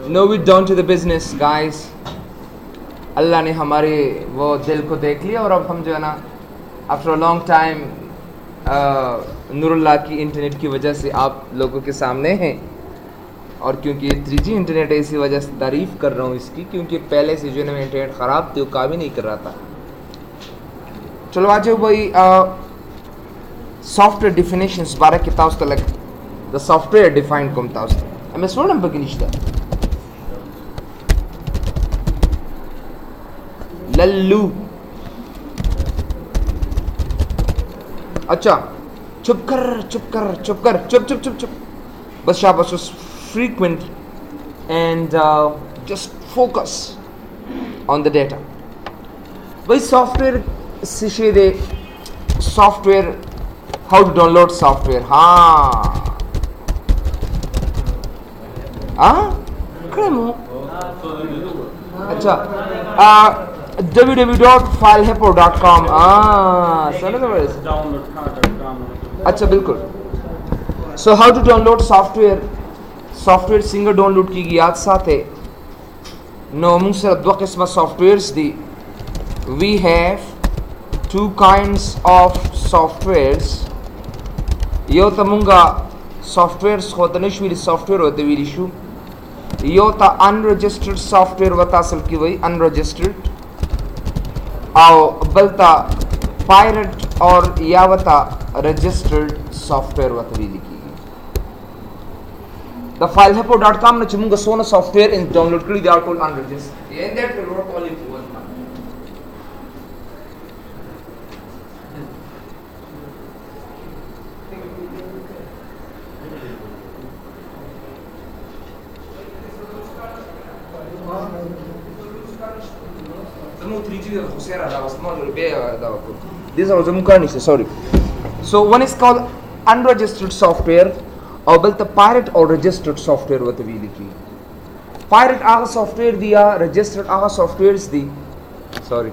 No we down to the business guys. Allah ने हमारे वो दिल को देख लिया और अब हम जो है ना after a long time Noorullah की इंटरनेट की वजह से आप लोगों के सामने हैं। और क्योंकि 3G इंटरनेट है इसी वजह से तारीफ़ कर रहा हूँ इसकी, क्योंकि पहले से जो है ना इंटरनेट ख़राब थी, वो काम ही नहीं कर रहा था। चलो आज भाई सॉफ्टवेयर डिफिनेशंस बारह किताब तलक द सॉफ्टवेयर डिफाइंड कम था मैं सोना बगनिश्ता लल्लू। अच्छा चुप कर चुप कर चुप कर चुप चुप चुप चुप बस शाबाश। Frequent and just focus on the data. भाई सॉफ्टवेयर सीखे दे software how to download software. अच्छा www.filehippo.com अच्छा बिल्कुल। So how to download software सिंगर डाउनलोड की याद साथ है नो मुझसे दो किस्म सॉफ्टवेयर्स दी। We have two kinds of softwares. यो तमुंगा सॉफ्टवेयर्स होता नहीं सॉफ्टवेयर होते वीरिशु यो ता अनरजिस्टर्ड सॉफ्टवेयर वता असल की वही अनरजिस्टर्ड और बलता पायरेट और यावता रजिस्टर्ड सॉफ्टवेयर वता वीली की। The filehippo.com na chimunga sona software in download kali they are called unregistered. Yeah, that will work only for 1 month. These are the sorry. So one is called unregistered software और बल्कि पायरेट और registered software वत भी लिखी। पायरेट आगा सॉफ्टवेयर दिया रजिस्टर्ड आगा सॉफ्टवेयर्स दी सॉरी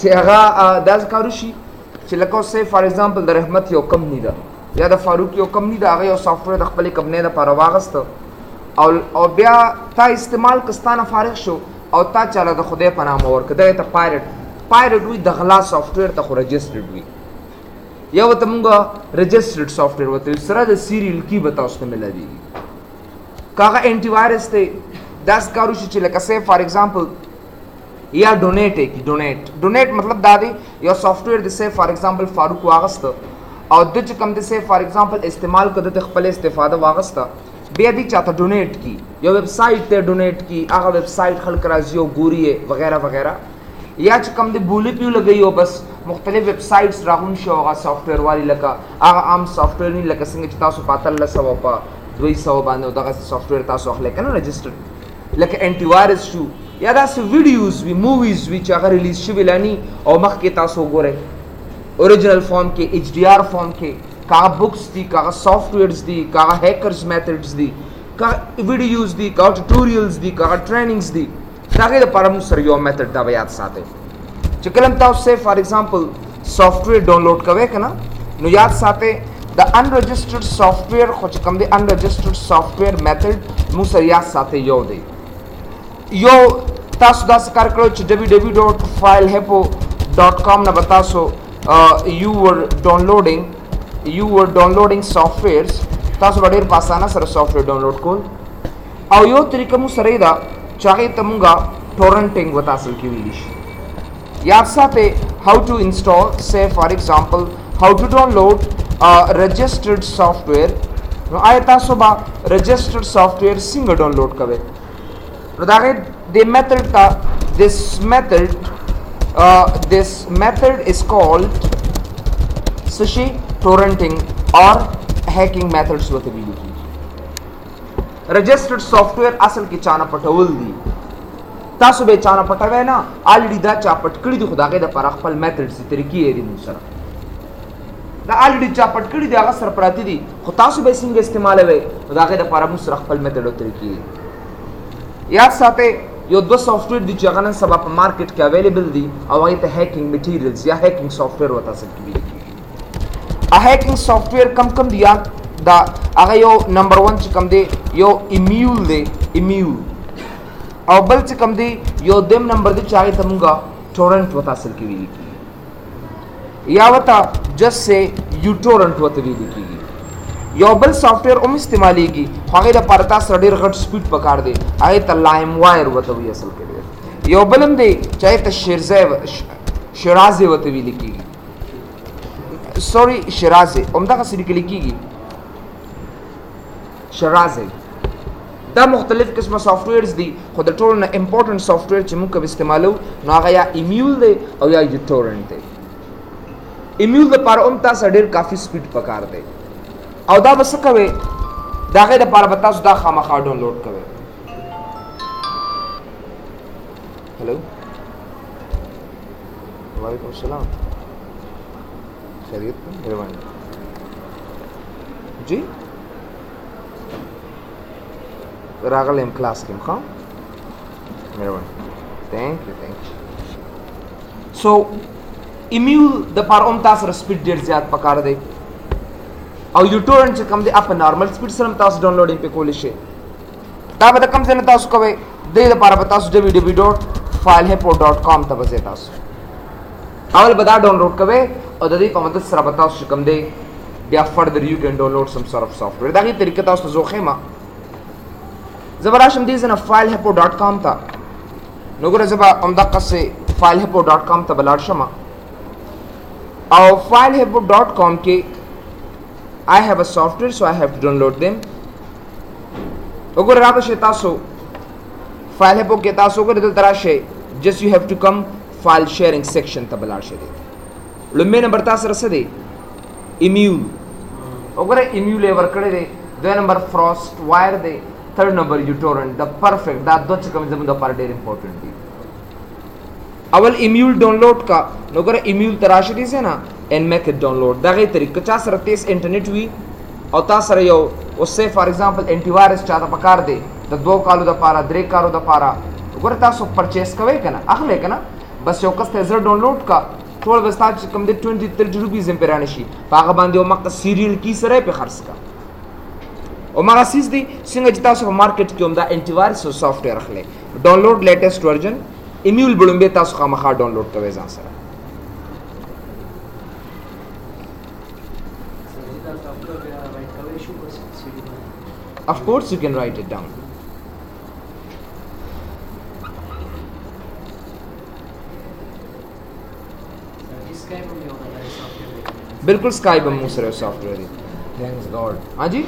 से आगा दाज कारुशी चिलको से फॉर एग्जांपल द रहमत यो कंपनी दा या द फारूक यो कंपनी दा आगा यो सॉफ्टवेयर खपले कंपनी दा परवागस्त और बिया ता इस्तेमाल कस्ताना फारिग शो और ता चला द खुदे पनाम और कदे ता पायरेट हुई दखला सॉफ्टवेयर ता रजिस्टर्ड हुई या वो तमुंगा रजिस्टर्ड सॉफ्टवेयर होते सरा द सीरियल की बता उसने मिला दी कागा एंटीवायरस थे 10 कारुशी चले कसे फॉर एग्जांपल या डोनेट है कि डोनेट मतलब दादी या सॉफ्टवेयर दिसे फॉर एग्जांपल फारूक वागस्त और दुच कम दिसे फॉर एग्जांपल इस्तेमाल कर देते खपले इस्तेफादा वागस्त बेदी चाहता डोनेट की या वेबसाइट ते डोनेट की आगा वेबसाइट खल करा जियो गुरी है वगैरह वगैरह या कम दे भूली पी लगी हो बस मुख्तलिफ वेबसाइट्स राहुन शो होगा सॉफ्टवेयर वाली लगा आगा आम सॉफ्टवेयर नहीं लगा सिंगे चिता सो पातल लसवा पा 200 बांधे उदा सॉफ्टवेयर तासो अखले कना रजिस्टर्ड लके एंटीवायरस शू या दास वीडियोस वी मूवीज विच अगर रिलीज शिविलानी और मख के तासो गोरे ओरिजिनल फॉर्म के HDR फॉर्म के का बुक्स दी का सॉफ्टवेयर्स दी का हैकर्स मेथड्स दी का वीडियोस दी का ट्यूटोरियल्स दी का ट्रेनिंग्स दी ताकि द परम सर यो मेथड दा याद साथे चकलम ता उससे फॉर एग्जांपल सॉफ्टवेयर डाउनलोड कवे कना नो याद साथे द अनरजिस्टर्ड सॉफ्टवेयर खोच कम दे अनरजिस्टर्ड सॉफ्टवेयर मेथड मु सर याद साथे यो दे यो तास दास कर करो www.filehippo.com ना बता सो you were downloading softwares तास बड़े पासाना सर सॉफ्टवेयर डाउनलोड को और यो तरीका मु सरेदा चाहे तमुंगा टोरेंटिंग बतासल की विलिश याद साथे how to install say for example how to download registered software आयता सुबह रजिस्टर्ड सॉफ्टवेयर सिंगल डाउनलोड कवे दागे the method this method is called sushi torrenting or hacking methods with the registered software असल की चाना पटवल दी तासु बे चाना पटवे ना ऑलरेडी दा चापट कड़ी दी खुदा के द पर खपल मेथड से तरीकी है दी मुसरा दा ऑलरेडी चापट कड़ी दी आगा सर प्राती दी खुतासु बे सिंग इस्तेमाल है खुदा के द पर मुसरा खपल मेथड और तरीकी है याद साथे यो दो सॉफ्टवेयर दी जगह सब आप मार्केट के अवेलेबल दी और वही ते हैकिंग मटेरियल्स या हैकिंग सॉफ्टवेयर होता सकती है a hacking software कम दिया दा अगर यो नंबर 1 कम दे यो इम्यूल दे इम्यूल او بل څه کم دی یو دیم نمبر دی چاہے تمونگا ټورنټ وتا اصل کې ویل کی یا وتا جس سے یو ټورنټ وته ویل کیږي یو بل سافټویر هم استعماليږي هغه د پرتا سره ډیر غټ سپیډ پکار دی هغه ته لایم وایر وته وی اصل کې یو بل هم دی چاہے ته شیرازه وته ویل کیږي سوري شیرازه همدا څه لیکل کیږي شیرازه دا مختلف قسمه سافټویرز دي خو د ټولو نه امپورټنت سافټویر چې موږ استعمالو نو هغه یا ایمیول دی او یا یوټورنټ دی ایمیول لپاره هم تاسو ډیر کافي سپیډ پکار دی او دا بس کوي دا غي د لپاره به تاسو دا خامخا ډاونلوډ کوئ हेलो वालेकुम सलाम खैरियत मेहरबानी जी रागल एम क्लास के हाँ मेहरबानी थैंक यू सो इम्यूल द पार ओम तास स्पीड डेट ज्यादा पकार दे और यूटोरेंट से कम दे आप नॉर्मल स्पीड से हम तास डाउनलोडिंग पे कोलिश है ता बता कम से न तास कवे दे द पार बता www.filehypo.com ته وځي تاسو اول بدا ډاونلوډ کوئ او د دې په مدد سره به تاسو کوم دی بیا فردر یو کین ډاونلوډ سم سورت اف سافټویر دا غي طریقه تاسو ته زوخه ما زبراشم دې زنه filehypo.com ته نو ګره زبا امدقه سه filehypo.com ته بلاړ شم او filehypo.com کې I have a software so I have to download them وګوره راځه تاسو Filehypo के तासो को दिल तराशे just you have to come file sharing section तबलाशे दे लुम्बे नंबर तास रसे दे इम्यूल ओकरे इम्यूल एवर करे दे दो नंबर फ्रॉस्ट वायर दे थर्ड नंबर यूटोरेंट द परफेक्ट दा दो चकम जम द पर डेर इंपॉर्टेंट दी अवल इम्यूल डाउनलोड का नोकरे इम्यूल तराशे दी से ना एंड मेक इट डाउनलोड दा गई तरीका 50 इंटरनेट हुई और तासर यो उससे फॉर एग्जांपल एंटीवायरस चाहता पकार दे د 2 کالو د پاره 3 کالو د پاره وګوره تاسو پرچیز کوئ کنه اخلي کنه بس یو کس ته زر ډاونلوډ کا ټول بس تاسو کم د 20-30 روپیز هم پیرانه شي هغه باندې او مکه سیریل کی سره په خرڅ کا او مغه سیس دي څنګه چې تاسو په مارکیټ کې هم دا انټي وایرس سافټویر اخلي ډاونلوډ لیټیسټ ورژن ایمیل بلومبه تاسو خامخا ډاونلوډ کوئ ځان سره of course you can write it down बिल्कुल स्काई बम मुसरे सॉफ्टवेयर थैंक्स गॉड हां जी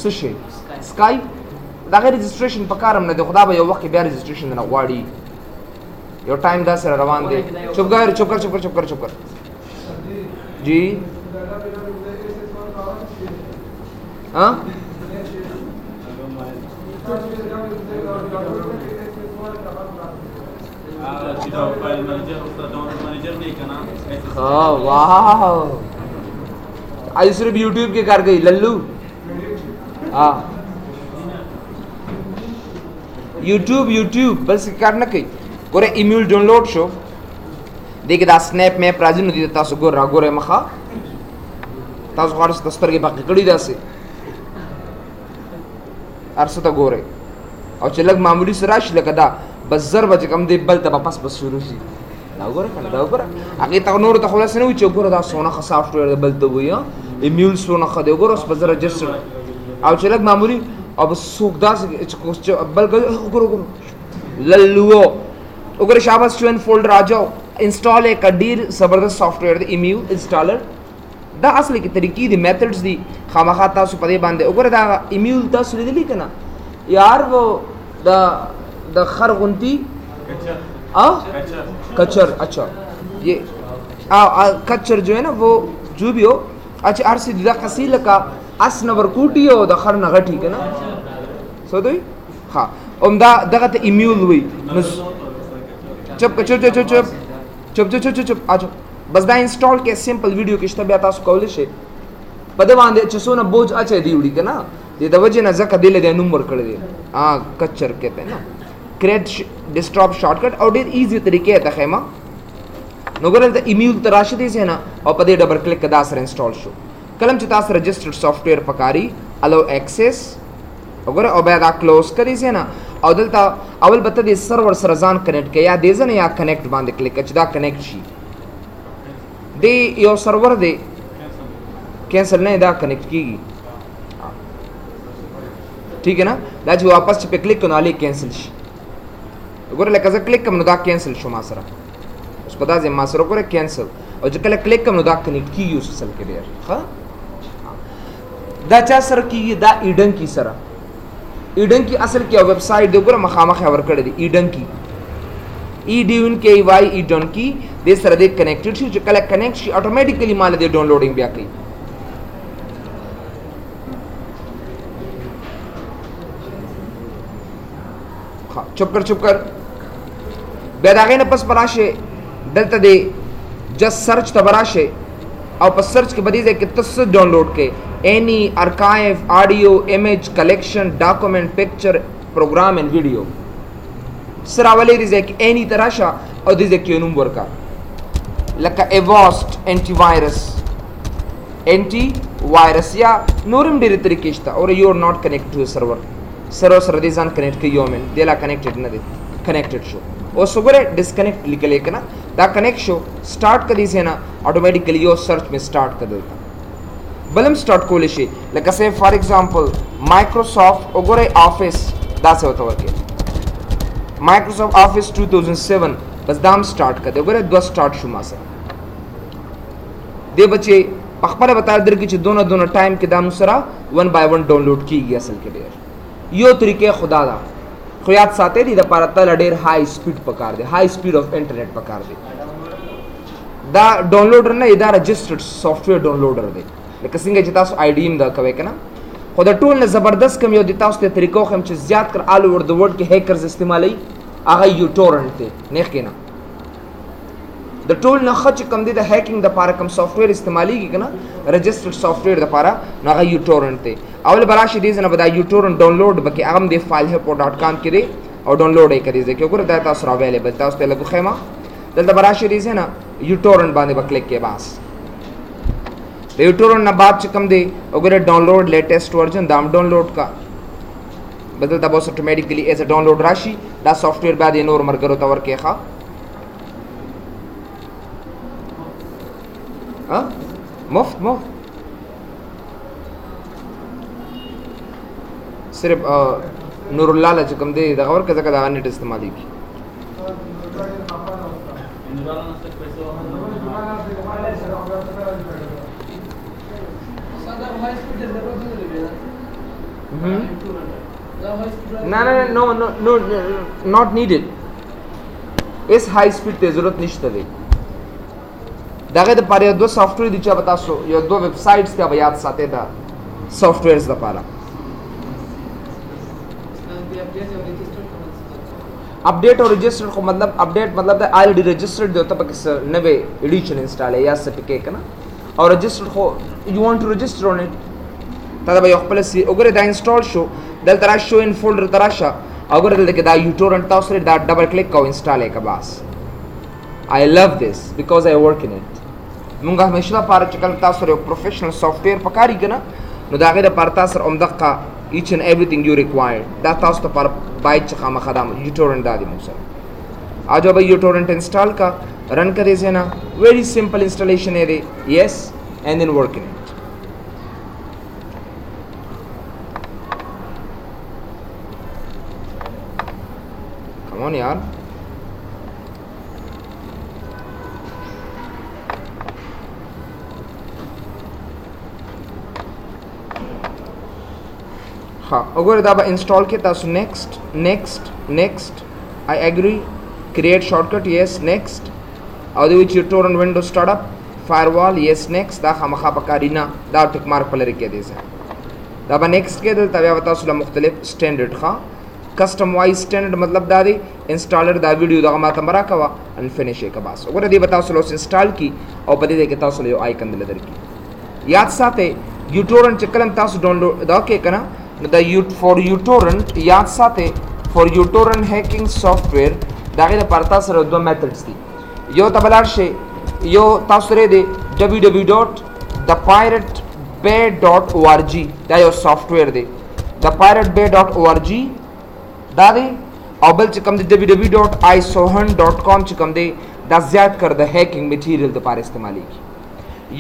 सुशी स्काई دا غیر رجسٹریشن پکارم نه د خدا به یو وخت بیا رجسٹریشن نه غواړي یو ټایم دا سره روان دی چوپ کر جی ها वाह आई सिर्फ यूट्यूब के कर गई लल्लू हाँ यूट्यूब बस करना कहीं गोरे ईमेल डाउनलोड शो देखिए दा स्नैप मैप राजी नहीं देता सो गोरे मखा तास खारस दस्तर के बाकी कड़ी दा से अरसता गोरे और चलग मामूली सराश लगदा बस ضرب چې کم دی بل ته پس شروع شي دا وګوره هغه ته نور ته خلاص نه وي چې وګوره دا سونه سافټویر بل ته وي ایمیل سونه خدای وګوره اوس بزر رجسټر او چې لګ معمولی او سوق داس چې بل وګوره للو وګوره شاباش چوین فولډر راځو انسټال یک ډیر زبردست سافټویر دی ایمیل انسټالر دا اصلي کې طریقې دي میتھډز دي خامخا تاسو په دې باندې وګوره دا ایمیل تاسو لیدلی کنه یار وہ دا خرغنتی कचर अच्छा ये कचर जो है ना वो जो भी हो अच्छा आरसी दा कसील का अस नवर कूटी हो द खर नगा ठीक है ना सो तो हाँ उमदा दगत इम्यूल हुई चुप अच्छा बस दा इंस्टॉल के सिंपल वीडियो की तबियत तास कॉलेज है पदे बांधे चसोना बोझ अच्छा दी उड़ी के ना ये दवजे ना जका दिले दे नंबर कर दे हाँ कचर कहते हैं ना क्रिएट डेस्कटॉप शॉर्टकट और ढेर इजी तरीके है तखेमा नोगरल त ईमेल तराशदी से ना और पदे डबल क्लिक कदा सर इंस्टॉल शो कलम चिता सर रजिस्टर्ड सॉफ्टवेयर पकारी अलो एक्सेस وګوره او بیا دا کلوز کړي سي نه او دلته اول به ته د سرور سره ځان کنیکټ کړي یا دې ځنه یا کنیکټ باندې کلیک کړي چې دا کنیکټ شي دی یو سرور دی کینسل نه دا کنیکټ کیږي ٹھیک ہے نا دا چې واپس چې په کلیک کنه علي کینسل شي وګوره لکه زه کلیک کوم نو دا کینسل شو ما سره اوس په دا ځای ما سره وګوره کینسل او چې کله کلیک کوم نو دا کنیکټ کیږي اوس اصل کې ډیر ښه دا چا سره کیږي دا ایډن کی سره ایډن کی اصل کې ویب سټ دی وګوره مخامخ ور کړی دی ایډن کی ای ډی ان کې وای ایډن کی دې سره دې کنیکټډ شي چې کله کنیکټ شي اتوماتیکلی مال دې ډاونلوډینګ بیا کوي چپ کر بیا دا غینه پس براشه دلته دی جس سرچ ته براشه او په سرچ کې بدی ځای کې تاسو ډاونلوډ کې any archive audio image collection document picture program and video سره ولې دی ځای کې any تراشه او دې ځای کې نوم ورکا لکه avast antivirus یا نورم ډېر طریقې شته او you are not connected to a server سره دې ځان کنیکټ کوي یو من دلا کنیکټډ نه دي کنیکټډ شو او وګوره ډسکنیکټ لیکلې کنه دا کنیکټ شو سٹارټ کړي سي نه اتوماتیکلی یو سرچ می سٹارټ کړ دلته بلم سٹارټ کول شي لکه سه فار ایگزامپل مایکروسافٹ وګوره افیس دا څه وته ورکه مایکروسافٹ افیس 2007 بس دام سٹارټ کړ وګوره دو سٹارټ شو ما سره دې بچي خپل بتا درکې چې دونه ټایم کې دا مسره 1 by 1 ډاونلوډ کیږي اصل کې ډیر یو طریقې خدا دا خو یاد ساتي دي د لپاره تل ډیر های سپیډ پکار دی های سپیډ اف انټرنیټ پکار دی دا ډاونلوډر نه دا رجسټرډ سافټویر ډاونلوډر دی لکه څنګه چې تاسو آی ډی ایم دا کوي کنه خو د ټول نه زبردست کوم یو د تاسو ته طریقو هم چې زیات کر آل اوور د ورلد کې هیکرز استعمالي هغه یو ټورنټ دی نه کېنه د ټول نه خچ کم دی د هیکینګ د لپاره کوم سافټویر استعمالي کی کنه رجسټرډ سافټویر د لپاره هغه یو ټورنټ دی اول براشه دې نه بدا یو ټورنټ ډاونلوډ بکې هغه د filehelp.com کې دی او ډاونلوډ یې کړئ ځکه وګوره دا تاسو اویلیبل تاسو ته لګو خیمه دلته براشه دې نه یو ټورنټ باندې وکلیک کې بس د یو ټورنټ نه بعد چې کم دی وګوره ډاونلوډ لیټیسټ ورژن دام ډاونلوډ کا بدل تاسو اتوماتیکلی ایز ا ډاونلوډ راشي دا سافټویر بعد نور مرګرو تور کې ښه مفت صرف نور الله لا کوم دی دا اور کزه دا نیټ استعمالي کی no not needed اس های سپیډ ته ضرورت نشته دی داغه د پاره دو سافټویر دي چې تاسو یو دو ویب سټس ته یاد ساتي دا سافټویرز د پاره اپډیټ او رجسټر خو مطلب اپډیټ مطلب د آلریډي رجسټرډ دی ته پکې نوې ایډیشن انسټال یا سپیکې کنه او رجسټر خو یو وانټ ټو رجسټر اون اټ دا به یو خپل سي وګوره دا انسټال شو دلته را شو ان فولډر تراشه وګوره دلته دا یوټورنټ تاسو دا ډبل کلیک کو انسټال یې کا بس I love this because I work in it مونږ همیشه لپاره چې کله تاسو یو پروفیشنل سافټویر پکاري کنه نو دا غیر لپاره تاسو عمدقه each and everything you require دا تاسو ته پر باید چې خامخا دا یوټورنټ دا دی موږ سره اجو به یوټورنټ انسټال کا رن کړئ زینا very simple installation ہے دی yes and then work in it come on yaar हाँ अगर दाबा install के तासु next I agree create shortcut yes next और which uTorrent window startup firewall yes next दा खमखा पकारीना दा टिक मार्क पलर के दे से दाबा नेक्स्ट के दल तबया बता सुला मुख्तलिफ स्टैंडर्ड खा कस्टम वाइज स्टैंडर्ड मतलब दा दे इंस्टॉलर दा वीडियो दा मा तमरा कवा अन फिनिश के बस अगर दी बता सुलो इंस्टॉल की और बदे दे के तासु यो आइकन दिले दर की याद साथे यू टोरेंट चकलम तासु डाउनलोड दा के कना the for uTorrent याद साथे for uTorrent hacking software दागे द परता सर दो मेथड्स दी यो तबलार शे यो तासरे दे www.thepiratebay.org दा यो सॉफ्टवेयर दे thepirateBay.org دا دی او بل چې کوم دی www.isohan.com چې کوم دی دا زیات کر د هیکینګ میټیریل د پاره استعمالي کی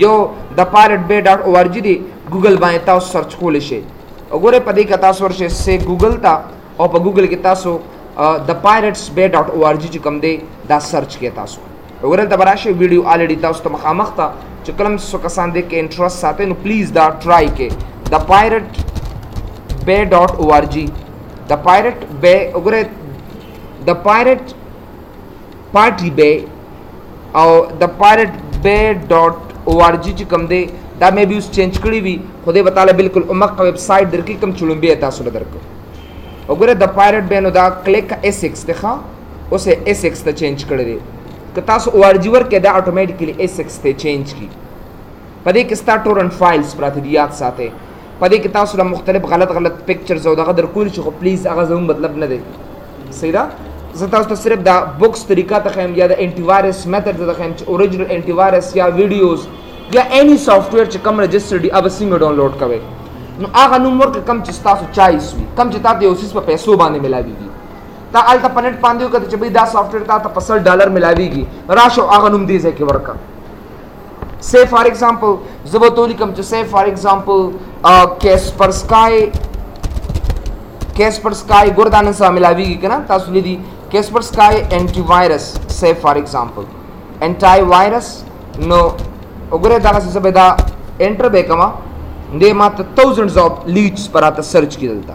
یو thepirateBay.org دی ګوګل باندې تاسو سرچ کولی شئ وګوره په دې کې تاسو ورشئ سه ګوګل تا او په ګوګل کې تاسو thepirateBay.org چې کوم دی دا سرچ کې تاسو وګوره دا براشه ویډیو الریډي تاسو ته مخامخ تا چې کلم سو کسان دې کې انټرست ساتي نو پلیز دا ټرای کې thepirateBay.org The Pirate Bay وګوره The Pirate Party Bay او The pirateBay.org چې کوم دی دا مې به اوس چینج کړی وي خو دې وتعالى بالکل عمق ویب سټ درکې کوم چلومبي تاسو درکو وګوره The Pirate Bay نو دا کلیک S6 ته اوسه S6 ته چینج کړی دی که تاسو org ورکې دا اتوماتیکلی S6 ته چینج کی پدې کې ستا ټورنټ فایلز پراته دي یاد ساتئ پدې کې تاسو له مختلف غلط پکچرز او دغه در کول چې خو پلیز هغه زموږ مطلب نه دی صحیح ده زه تاسو ته صرف دا بوکس طریقه ته خیم یا د انټي وایرس میتھډ ته خیم چې اوریجنل انټي وایرس یا ویډیوز یا اني سافټویر چې کوم رجسټر دی اب څنګه ډاونلوډ کوي نو هغه نوم ورکړه کم چې تاسو چایس وي کم چې تاسو یو څه په پیسو باندې ملاويږي تا الته پنټ باندې وکړه چې دا سافټویر تاسو په $10 ملاويږي راشه هغه نوم دی ځکه ورکړه say for example زبطولی کم چې say for example Kaspersky ګوردان سره ملاويږي کنه تاسو لیدي Kaspersky antivirus say for example antivirus نو وګوره دا څه به دا انټر به کما دې ماته thousands of leads پراته سرچ کیدلتا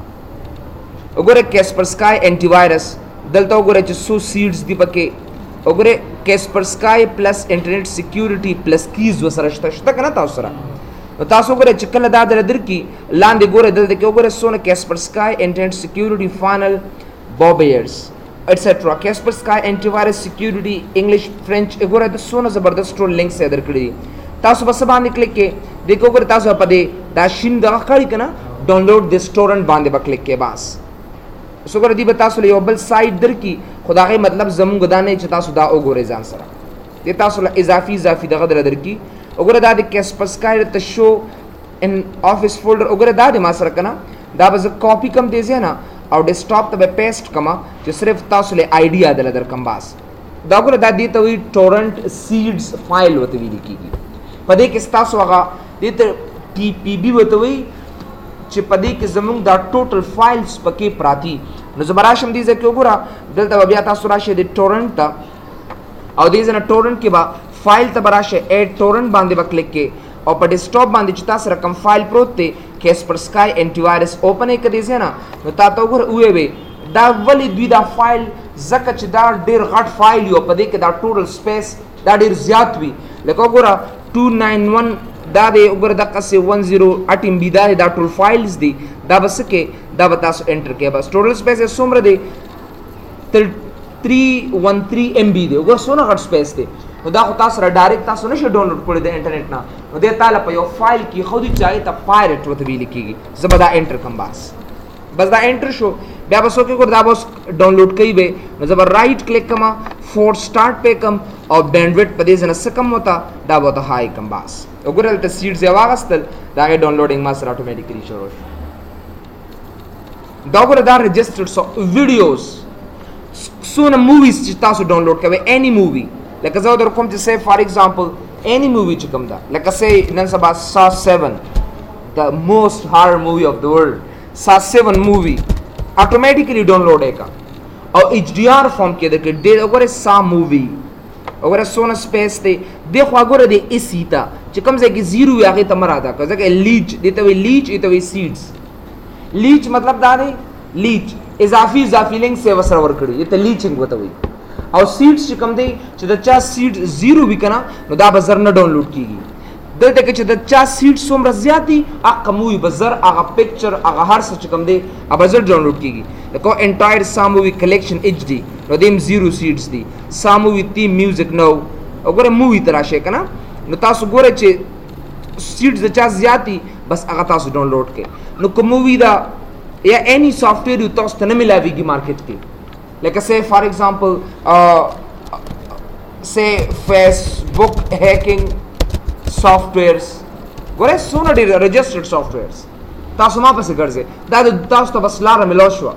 وګوره Kaspersky antivirus دلته وګوره چې سو سیډز دی پکې وګوره Kaspersky plus internet security plus keys وسره شته کنه تاسو سره تاسو وګوره چې کله دا درکې لاندې ګوره دلته کې وګوره سونه Kaspersky internet security funnel barriers etc Kaspersky antivirus security English French وګوره د سونه زبردست ټول لینکس یې درکړي تاسو بس باندې کلیک کې دیکھو وګوره تاسو په دې دا شین دا کړی کنه ډاونلوډ د سټورنټ باندې به کلیک کې بس وګوره دی به تاسو له یو بل سایت درکې خدای مطلب زموږ دا نه چې تاسو دا وګورئ ځان سره دې تاسو له اضافي دغه درکې وګوره دا د Kaspersky ته شو ان افیس فولډر وګوره دا د ما سره کنه دا به کاپی کم دی نه او ډیسکټاپ ته به پیسټ کما چې صرف تاسو له آیډیا دل درکم باس دا وګوره دا دی ته وی ټورنټ سیډز فایل وته وی لیکيږي پدې کې تاسو هغه دې ته TPB وته وی چې پدې کې زموږ دا ټوټل فایلز پکې پراتی نو زبراشم دي ځکه وګوره دلته بیا تاسو راشه د ټورنټ او دې زنه ټورنټ کې با فایل ته براشه اډ ټورنټ باندې به کلیک کې او په ډیسکټاپ باندې چې تاسو رقم فایل پروت دی Kaspersky antivirus اوپن یې کړئ ځنه نو تاسو وګوره وې دا ولې دوی دا فایل زکه چې دا ډیر غټ فایل یو په دې کې دا ټوټل سپیس دا ډیر زیات وي لکه وګوره 291 دا د وګوره د قصه 108 MB دا ټول فایلز دي دا بس کې دا به تاسو انټر کې بس ټوټل سپیس څومره دی 313 MB دی وګوره څونه غټ سپیس دی نو دا خو تاسو را ډایرکټ تاسو نشئ ډاونلوډ کولای د انټرنیټ نه نو دې تعالی په یو فایل کې خو دې چاهي ته پایرټ وته ویل کېږي زبدا انټر کم بس دا انټر شو بیا بس اوکې ګور دا بس ډاونلوډ کوي به نو زبر رائټ کلیک کما فور سٹارټ په کم او بینډویډ په دې ځنه سکم وتا دا وته هاي کم بس وګورل ته سیډز یې واغستل دا ډاونلوډینګ ما سره اتوماتیکلی شروع شو دا ګور دا رجسټرډ ویډیوز سونه موویز چې تاسو ډاونلوډ کوئ اني مووی لکه زه در کوم چې say for example any movie چې کوم دا لکه say نن سبا Saw 7 the most horror movie of the world Saw 7 movie automatically download کا او HDR form کې د ډېر وګوره Saw movie وګوره سونه سپیس ته دغه وګوره د اسیتا چې کوم ځای کې زیرو یا هغه تمرا دا ځکه لیچ دته وی لیچ ایته وی سیډز لیچ مطلب دا دی لیچ اضافي لینک سے وسره ور کړی ته لیچینګ وته وی او سیډز چې کوم دی چې د چا سیډ زیرو وی کنه نو دا بزر نه ډاونلوډ کیږي دلته کې چې د چا سیډ څومره زیاتی هغه مووی بزر هغه پکچر هغه هر څه چې کوم دی هغه بزر ډاونلوډ کیږي لکه انټایر Saw movie collection HD نو دیم زیرو سیډز دی Saw movie theme music نو وګوره مووی تراشه کنه نو تاسو ګوره چې سیډز د چا زیاتی بس هغه تاسو ډاونلوډ کړئ نو کوم مووی دا یا اني سافټویر یو تاسو ته نه ملاويږي مارکیټ کې like say for example say Facebook hacking softwares ګوره سونه ډیر registered softwares تاسو ما پسې ګرځئ دا د تاسو ته بس لاره ملو شوه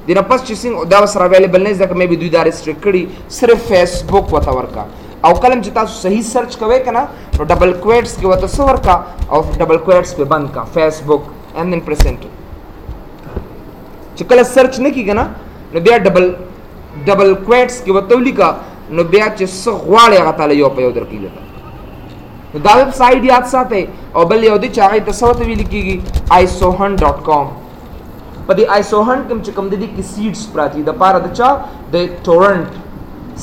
د نه پس چې څنګه دا سره اویلیبل نه ځکه مې به دوی دا ریسټریکټ کړي صرف فیسبوک ورته ورکا او کلم چې تاسو صحیح سرچ کوئ که نه نو ډبل کویټس کې ورته څه ورکا او ډبل کویټس پې بند کا فیسبوک اینڈ دین پریس انټر چې کله سرچ نه کېږي نه نو بیا ډبل کویټس کې ورته ولیکه نو بیا چې څه غواړې هغه تاله یو په یو درکوي درته نو دا ویب سایټ یاد ساتئ او بل یو دی چې هغې ته څه ورته ویلي کېږي isohunt.com په دې isohunt کې چې کوم د دې کې سیډس پراته د پاره د چا د ټورنټ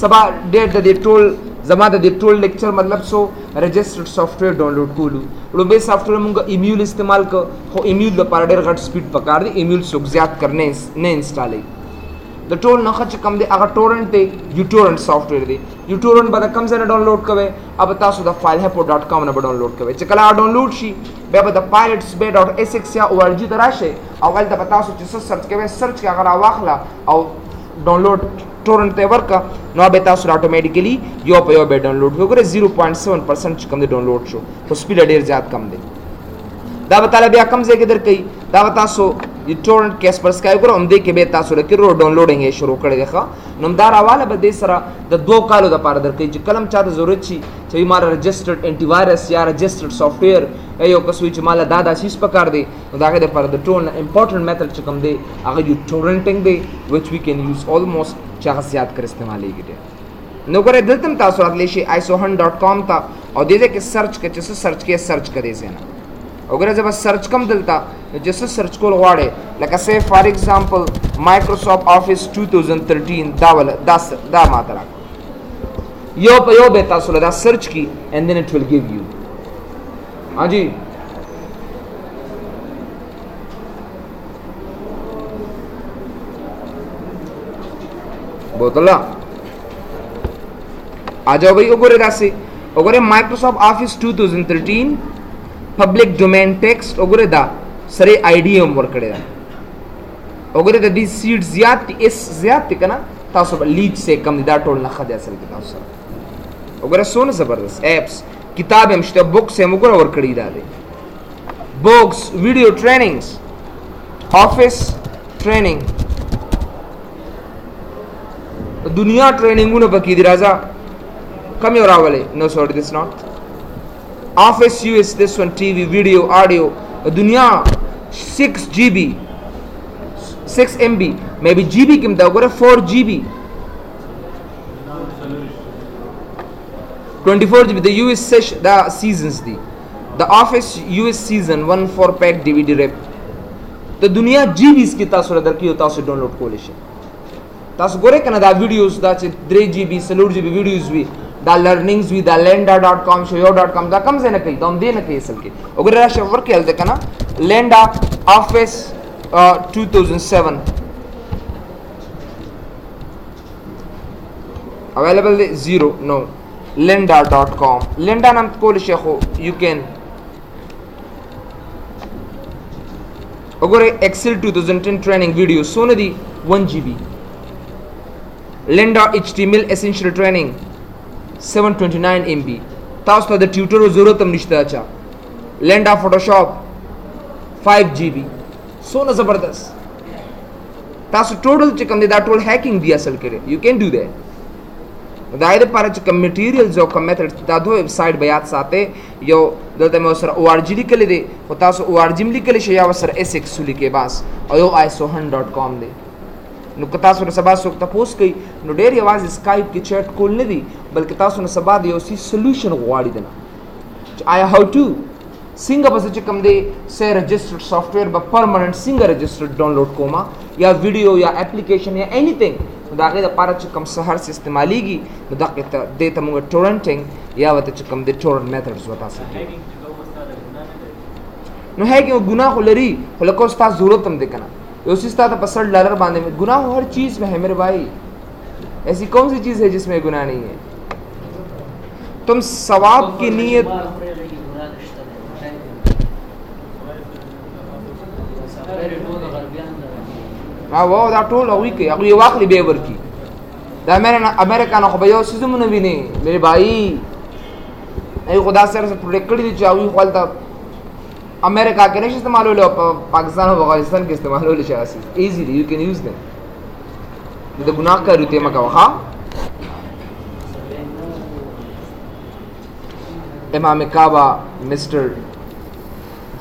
سبا ډېر د دې ټول زما د دې ټول لیکچر مطلب سو رجسټرډ سافټویر ډاونلوډ کولو لومبه سافټویر مونږ ایمیل استعمال کو خو ایمیل د پاره ډېر غټ سپیډ پکار دی ایمیل څوک زیات کرنے نه انسټالې د ټول نه خچ کم دی هغه ټورنټ دی یوټورنټ سافټویر دی یوټورنټ به کم ځای نه ډاونلوډ کوئ अब تاسو د filehapo.com نه ډاونلوډ کوئ چې کله ډاونلوډ شي بیا به د piratesbay.sx یا org ته راشه او ولته به تاسو چې سرچ کوئ سرچ کې هغه راواخله او ډاونلوډ ټورنټ ته ورکا نو به تاسو اتوماتیکلی یو په یو به ډاونلوډ وګورئ 0.7% چې کوم دی ډاونلوډ شو خو سپیډ ډیر زیات کم دی دا به تعالی بیا کم ځای کې درکې دا به تاسو د ټورنټ کیس پر سکای ګورم دې کې به تاسو لکه رو ډاونلوډینګ یې شروع کړی دی ښه نو دا راواله به دې سره د 2 کالو د پاره درکې چې کلم چا ته ضرورت شي چې مار رجسټرډ انټي وایرس یا رجسټرډ سافټویر یو کسوي چې مال دا شیس پکار دی نو دا غي د پر د ټول امپورټنت میثډ چې کوم دی هغه یو ټورنټینګ دی which we can use almost چې هغه زیات کر استعمالېږي نو ګوره دلته تاسو راتلی شي isohunt.com ته او دې کې سرچ کې چې سرچ کې سرچ کړئ زینا وګوره جب سرچ کم دلته جس سرچ کول غواړي لکه سه فار ایگزامپل مایکروسافٹ آفیس 2013 دا ماته راکړه یو په یو به تاسو له دا سرچ کی and then it will give you हाँ जी बोतला आ जाओ भाई ओगोरे दासे ओगोरे Microsoft office 2013 public domain text ओगोरे दा सरे आईडीएम वर्क करेगा ओगोरे दा दी सीट ज्यादा इस ज्यादा कना तासो लीड से कम दा टोल ना खदे असल के तासो ओगोरे सोन जबरदस्त एप्स किताब हम शते बुक्स हम ओगोरे वर्क करी दा दे books video trainings office training दुनिया ट्रेनिंगों ने बकी दी राजा कम ही रावले no sorry this not office US this one TV video audio दुनिया 6 GB 6 MB maybe GB किम दा गोरे 4 GB 24 GB the US session the seasons the the office US season 1 4 pack DVD rep the दुनिया GBs की तासो रदर की तासो डाउनलोड कोलिश तासो गोरे कना दा वीडियोस दा 3 GB 4 GB वीडियोस भी दा लर्निंग्स भी दा lenda.com shoyo.com दा कम से न कई दम दे न कई असल के अगर राशि वर्क के हल देखना lenda office 2007 available 0 no lenda.com lenda नाम कोल शेखो you can अगर excel 2010 training video सोने दी 1 GB lenda html essential training 729 MB तास तो द ट्यूटर जरूरत हम निश्चित अच्छा lenda photoshop 5 GB सोना जबरदस्त तास टोटल चिकन दा टोल हैकिंग दी असल करे you can do that दायरे पारे चिकन मटेरियल्स जो कम मेथड दा दो वेबसाइट बयात साथे यो दलते में उसर org लिखले दे वो तास org लिखले शया वसर sx लिखे बास और यो isohunt.com दे नु कतासो ने सबा सोक तपोस कई नु डेरी आवाज स्काइप की चैट खोल ने दी बल्कि तासो ने सबा दे उसी सॉल्यूशन गवाड़ी देना आई हाउ टू सिंगा बस चिकम दे से रजिस्टर्ड सॉफ्टवेयर ब परमानेंट सिंगा रजिस्टर्ड डाउनलोड कोमा या वीडियो या एप्लीकेशन या एनीथिंग दागे द पारा चिकम सहर से इस्तेमालीगी दागे त दे तमु टोरेंटिंग या वत चिकम दे टोरेंट मेथड्स बता सके नो है कि गुनाह लरी होलकोस्ता जरूरत हम देखना योसिस्ता तो $50 बांधे में गुनाह हर चीज में है मेरे भाई ऐसी कौन सी चीज है जिसमें गुनाह नहीं है तुम सवाब की नीयत हाँ वो दा टोल अवी के अभी वाकली बेवर की दा अमेरिका ना खबयो सिजुम न भी नहीं मेरे भाई ऐ खुदा से प्रोटेक्ट कर दी चावी खोलता अमेरिका के नहीं इस्तेमाल हो लो, पाकिस्तान और अफगानिस्तान के इस्तेमाल हो लो शासी easily you can use them. इधर गुनाह कर रुते मका हाँ इमाम काबा मिस्टर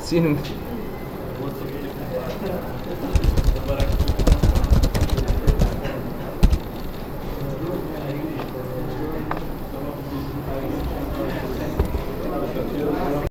सीन